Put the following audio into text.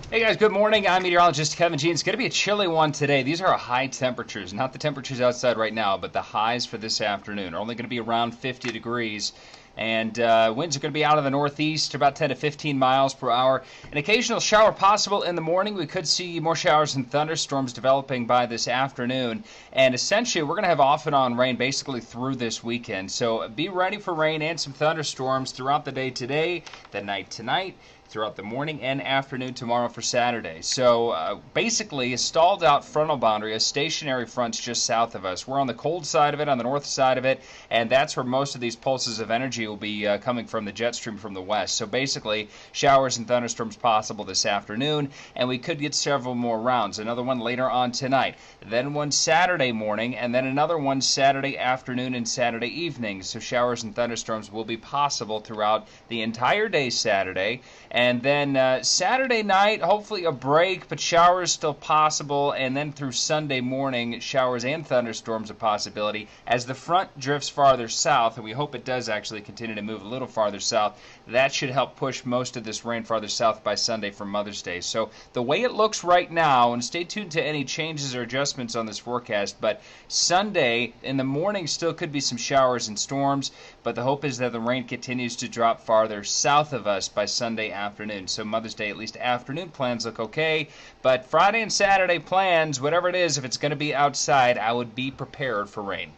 Hey guys, good morning. I'm meteorologist Kevin G. It's going to be a chilly one today. These are high temperatures, not the temperatures outside right now, but the highs for this afternoon are only going to be around 50 degrees. And winds are going to be out of the northeast, about 10 to 15 miles per hour. An occasional shower possible in the morning. We could see more showers and thunderstorms developing by this afternoon. And essentially, we're going to have off and on rain basically through this weekend. So be ready for rain and some thunderstorms throughout the day today, the night tonight, throughout the morning and afternoon tomorrow for Saturday. So basically a stalled out frontal boundary, a stationary front's just south of us. We're on the cold side of it, on the north side of it, and that's where most of these pulses of energy will be coming from the jet stream from the west. So basically showers and thunderstorms possible this afternoon, and we could get several more rounds. Another one later on tonight, then one Saturday morning, and then another one Saturday afternoon and Saturday evening. So showers and thunderstorms will be possible throughout the entire day Saturday. And then Saturday night, hopefully a break, but showers still possible. And then through Sunday morning, showers and thunderstorms a possibility as the front drifts farther south, and we hope it does actually continue to move a little farther south. That should help push most of this rain farther south by Sunday for Mother's Day. So the way it looks right now, and stay tuned to any changes or adjustments on this forecast, but Sunday in the morning still could be some showers and storms, but the hope is that the rain continues to drop farther south of us by Sunday afternoon. So Mother's Day, at least afternoon plans look okay, but Friday and Saturday plans, whatever it is, if it's going to be outside, I would be prepared for rain.